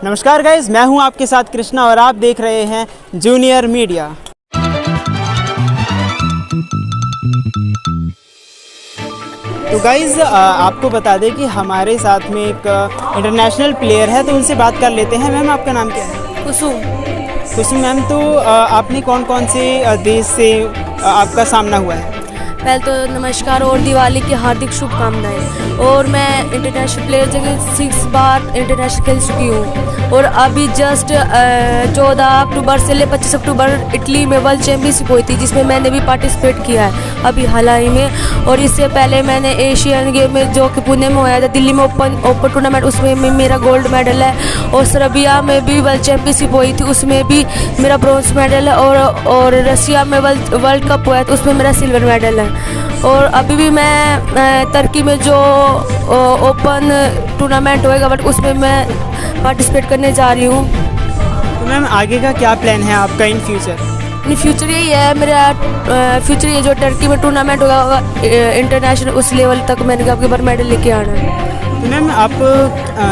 नमस्कार गाइज, मैं हूं आपके साथ कृष्णा और आप देख रहे हैं जूनियर मीडिया। तो गाइज आपको बता दें कि हमारे साथ में एक इंटरनेशनल प्लेयर है, तो उनसे बात कर लेते हैं। मैम, आपका नाम क्या है? कुसुम। कुसुम मैम, तो आपने कौन कौन से देश से आपका सामना हुआ है? पहले तो नमस्कार और दिवाली की हार्दिक शुभकामनाएं। और मैं इंटरनेशनल प्लेयर जगह 6 बार इंटरनेशनल खेल चुकी हूँ और अभी जस्ट 14 अक्टूबर से ले 25 अक्टूबर इटली में वर्ल्ड चैम्पियनशिप हुई थी, जिसमें मैंने भी पार्टिसिपेट किया है अभी हाल ही में। और इससे पहले मैंने एशियन गेम में जो कि पुणे में हुआ था, दिल्ली में ओपन टूर्नामेंट, उसमें मेरा गोल्ड मेडल है। और सर्बिया में भी वर्ल्ड चैम्पियनशिप हुई थी, उसमें भी मेरा ब्रॉन्ज मेडल है। और रसिया में वर्ल्ड कप हुआ है तो उसमें मेरा सिल्वर मेडल है। और अभी भी मैं तुर्की में जो ओपन टूर्नामेंट होएगा बट उसमें मैं पार्टिसिपेट करने जा रही हूँ। तो मैम, आगे का क्या प्लान है आपका इन फ्यूचर? फ्यूचर यही है मेरा, फ्यूचर ये जो तुर्की में टूर्नामेंट होगा इंटरनेशनल, उस लेवल तक मैंने आपके बार मेडल लेके आना है। तो मैम, आप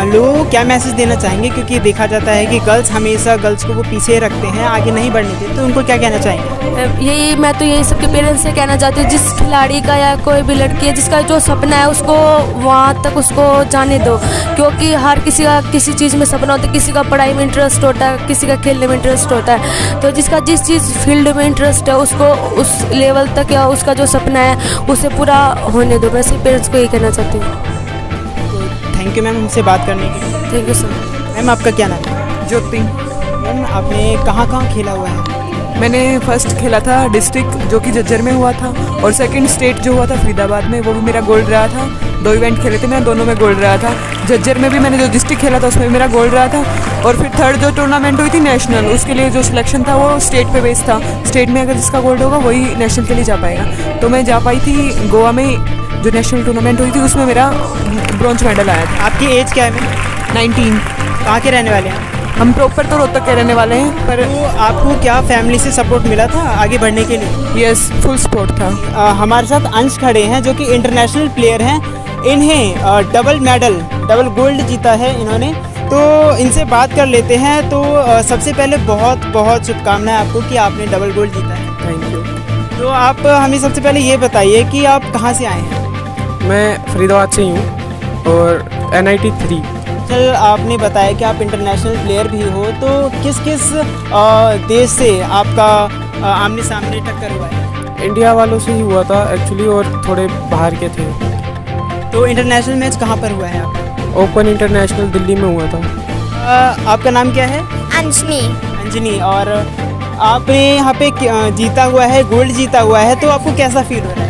लोगों को क्या मैसेज देना चाहेंगे, क्योंकि देखा जाता है कि गर्ल्स हमेशा गर्ल्स को वो पीछे रखते हैं, आगे नहीं बढ़ने देते, तो उनको क्या कहना चाहेंगे? मैं तो यही सबके पेरेंट्स से कहना चाहती हूँ, जिस खिलाड़ी का या कोई भी लड़की है जिसका जो सपना है उसको वहाँ तक उसको जाने दो, क्योंकि हर किसी का किसी चीज़ में सपना होता है। किसी का पढ़ाई में इंटरेस्ट होता है, किसी का खेलने में इंटरेस्ट होता है, तो जिसका जिस चीज़ फील्ड में इंटरेस्ट है उसको उस लेवल तक या उसका जो सपना है उसे पूरा होने दो। मैं सिर्फ पेरेंट्स को यही कहना चाहती हूँ। थैंक यू मैम हमसे बात करने के लिए। Thank you sir. मैम, आपका क्या नाम है? ज्योति। मैम, आपने कहाँ कहाँ खेला हुआ है? मैंने फर्स्ट खेला था डिस्ट्रिक्ट जो कि झज्जर में हुआ था, और सेकंड स्टेट जो हुआ था फरीदाबाद में, वो भी मेरा गोल्ड रहा था। 2 इवेंट खेले थे, मेरा दोनों में गोल्ड रहा था। झज्जर में भी मैंने जो डिस्ट्रिक्ट खेला था उसमें भी मेरा गोल्ड रहा था। और फिर थर्ड जो टूर्नामेंट हुई थी नेशनल, उसके लिए जो सिलेक्शन था वो स्टेट पे बेस्ड था। स्टेट में अगर जिसका गोल्ड होगा वही नेशनल के लिए जा पाएगा। तो मैं जा पाई थी गोवा में, जो नेशनल टूर्नामेंट हुई थी उसमें मेरा ब्रॉन्ज मेडल आया था। आपकी एज क्या है मैम? 19। कहाँ के रहने वाले हैं? हम प्रॉपर तो रोहतक के रहने वाले हैं, पर तो आपको क्या फैमिली से सपोर्ट मिला था आगे बढ़ने के लिए? यस, फुल सपोर्ट था। हमारे साथ अंश खड़े हैं जो कि इंटरनेशनल प्लेयर हैं। इन्हें डबल गोल्ड जीता है इन्होंने, तो इनसे बात कर लेते हैं। तो सबसे पहले बहुत बहुत शुभकामनाएं आपको कि आपने डबल गोल्ड जीता है। Thank you. तो आप हमें सबसे पहले ये बताइए कि आप कहाँ से आए हैं? मैं फरीदाबाद से ही हूँ और NIT 3। चल, आपने बताया कि आप इंटरनेशनल प्लेयर भी हो, तो किस किस देश से आपका आमने सामने टक्कर हुआ है? इंडिया वालों से ही हुआ था एक्चुअली, और थोड़े बाहर के थे। तो इंटरनेशनल मैच कहाँ पर हुआ है आपका? ओपन इंटरनेशनल दिल्ली में हुआ था। आपका नाम क्या है? अंजनी। अंजनी। और आपने यहाँ पे जीता हुआ है, गोल्ड जीता हुआ है, तो आपको कैसा फील हो रहा है?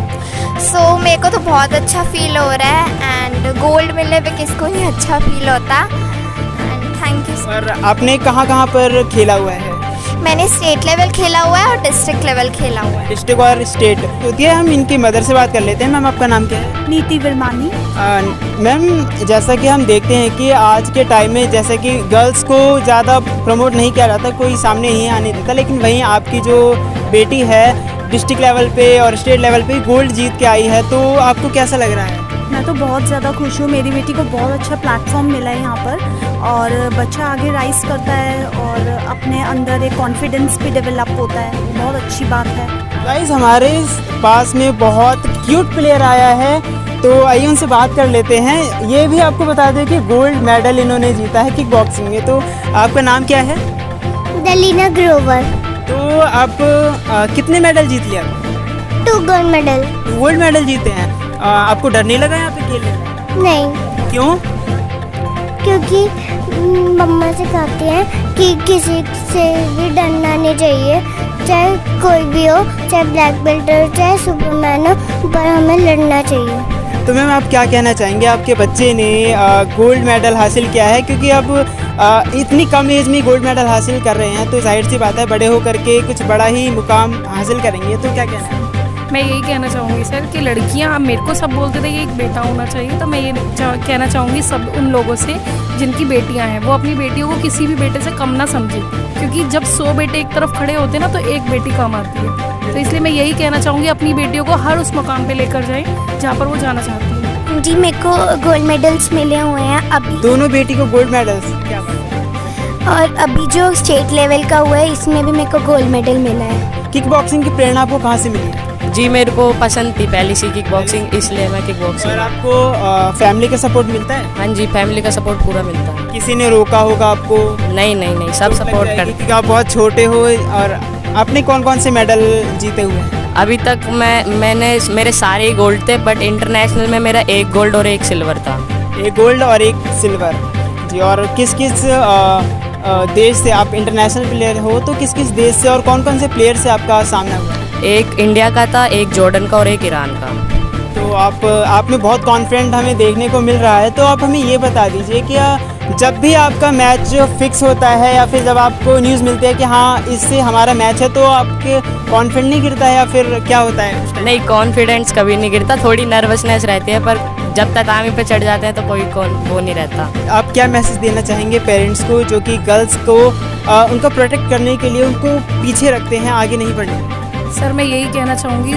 मेरे को तो बहुत अच्छा फील हो रहा है, एंड गोल्ड मिलने पे किसको नहीं अच्छा फील होता। And thank you. और आपने कहाँ कहाँ पर खेला हुआ है? मैंने स्टेट लेवल खेला हुआ है और डिस्ट्रिक्ट लेवल खेला हुआ है। डिस्ट्रिक्ट और स्टेट होती है। हम इनकी मदर से बात कर लेते हैं। मैम, आपका नाम क्या है? नीति वर्मानी। मैम, जैसा कि हम देखते हैं कि आज के टाइम में जैसे कि गर्ल्स को ज़्यादा प्रमोट नहीं किया जाता, कोई सामने नहीं आने देता, लेकिन वहीं आपकी जो बेटी है डिस्ट्रिक्ट लेवल पे और स्टेट लेवल पे गोल्ड जीत के आई है, तो आपको कैसा लग रहा है? मैं तो बहुत ज़्यादा खुश हूँ। मेरी बेटी को बहुत अच्छा प्लेटफॉर्म मिला है यहाँ पर, और बच्चा आगे राइज करता है और अपने अंदर एक कॉन्फिडेंस भी डेवलप होता है। बहुत अच्छी बात है। गाइस, हमारे पास में बहुत क्यूट प्लेयर आया है, तो आइए उनसे बात कर लेते हैं। ये भी आपको बता दें कि गोल्ड मेडल इन्होंने जीता है किक बॉक्सिंग में। तो आपका नाम क्या है? दलीना ग्रोवर। तो आप कितने मेडल जीत लिया? 2 गोल्ड मेडल। गोल्ड मेडल जीते हैं। आपको डर नहीं लगा यहाँ पे खेलने में? नहीं, क्यों? क्योंकि मम्मा सिखाती हैं कि किसी से भी डरना नहीं चाहिए, चाहे कोई भी हो, चाहे ब्लैक बेल्ट हो, चाहे सुपरमैन हो, पर हमें लड़ना चाहिए। तो मैम, आप क्या कहना चाहेंगे? आपके बच्चे ने गोल्ड मेडल हासिल किया है, क्योंकि अब इतनी कम एज में गोल्ड मेडल हासिल कर रहे हैं, तो जाहिर सी बात है बड़े होकर के कुछ बड़ा ही मुकाम हासिल करेंगे। तो क्या कहना है? मैं यही कहना चाहूँगी सर कि लड़कियाँ, मेरे को सब बोलते थे कि एक बेटा होना चाहिए, तो मैं ये कहना चाहूँगी सब उन लोगों से जिनकी बेटियाँ हैं, वो अपनी बेटियों को किसी भी बेटे से कम ना समझे, क्योंकि जब 100 बेटे एक तरफ खड़े होते हैं ना, तो एक बेटी कम आती है। तो इसलिए मैं यही कहना चाहूँगी अपनी बेटियों को हर उस मुकाम पे लेकर जाएं जहाँ पर वो जाना चाहती हैं। जी, मेरे को गोल्ड मेडल्स मिले हुए हैं अभी। दोनों बेटी को गोल्ड मेडल्स? क्या बात है। और अभी जो स्टेट लेवल का हुआ है इसमें भी मेरे को गोल्ड मेडल मिला है। किक बॉक्सिंग की प्रेरणा आपको कहाँ से मिली? जी मेरे को पसंद थी पहले से किक बॉक्सिंग, इसलिए मैं किक और बॉक्सिंग। आपको फैमिली का सपोर्ट मिलता है? हाँ जी, फैमिली का सपोर्ट पूरा मिलता है। किसी ने रोका होगा आपको? नहीं नहीं नहीं, सब सपोर्ट करते। क्योंकि आप बहुत छोटे हो। और आपने कौन कौन से मेडल जीते हुए हैं? अभी तक मैंने मेरे सारे गोल्ड थे, बट इंटरनेशनल में मेरा एक गोल्ड और एक सिल्वर था। एक गोल्ड और एक सिल्वर जी। और किस किस देश से आप इंटरनेशनल प्लेयर हो, तो किस किस देश से और कौन कौन से प्लेयर से आपका सामना हुआ? एक इंडिया का था, एक जॉर्डन का और एक ईरान का। तो आप में बहुत कॉन्फिडेंट हमें देखने को मिल रहा है। तो आप हमें ये बता दीजिए कि जब भी आपका मैच फिक्स होता है या फिर जब आपको न्यूज़ मिलती है कि हाँ इससे हमारा मैच है, तो आपके कॉन्फिडेंस नहीं गिरता है या फिर क्या होता है? नहीं, कॉन्फिडेंस कभी नहीं गिरता, थोड़ी नर्वसनेस रहती है, पर जब ततामी पे चढ़ जाते हैं तो कोई वो नहीं रहता। आप क्या मैसेज देना चाहेंगे पेरेंट्स को जो कि गर्ल्स को उनका प्रोटेक्ट करने के लिए उनको पीछे रखते हैं, आगे नहीं बढ़ने? सर मैं यही कहना चाहूँगी,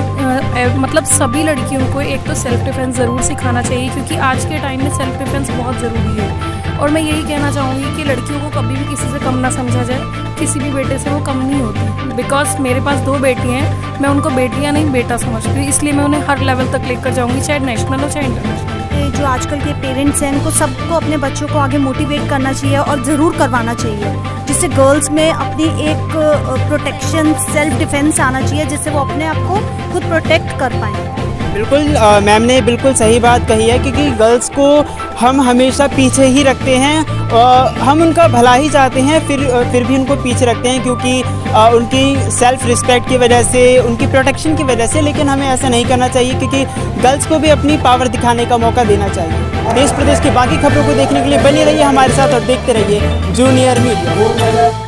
मतलब सभी लड़कियों को एक तो सेल्फ डिफेंस ज़रूर सिखाना चाहिए, क्योंकि आज के टाइम में सेल्फ डिफेंस बहुत ज़रूरी है। और मैं यही कहना चाहूँगी कि लड़कियों को कभी भी किसी से कम ना समझा जाए, किसी भी बेटे से वो कम नहीं होती। बिकॉज मेरे पास 2 बेटियाँ हैं, मैं उनको बेटियाँ नहीं बेटा समझती हूँ, इसलिए मैं उन्हें हर लेवल तक लेकर जाऊँगी, चाहे नेशनल हो चाहे इंटरनेशनल। ये जो आजकल के पेरेंट्स हैं इनको सबको अपने बच्चों को आगे मोटिवेट करना चाहिए और ज़रूर करवाना चाहिए, जिससे गर्ल्स में अपनी एक प्रोटेक्शन सेल्फ डिफेंस आना चाहिए, जिससे वो अपने आप को खुद प्रोटेक्ट कर पाएँ। बिल्कुल, मैम ने बिल्कुल सही बात कही है, क्योंकि गर्ल्स को हम हमेशा पीछे ही रखते हैं। हम उनका भला ही चाहते हैं, फिर भी उनको पीछे रखते हैं, क्योंकि उनकी सेल्फ रिस्पेक्ट की वजह से, उनकी प्रोटेक्शन की वजह से। लेकिन हमें ऐसा नहीं करना चाहिए, क्योंकि गर्ल्स को भी अपनी पावर दिखाने का मौका देना चाहिए। देश प्रदेश की बाकी खबरों को देखने के लिए बने रहिए हमारे साथ और देखते रहिए जूनियर मीडिया।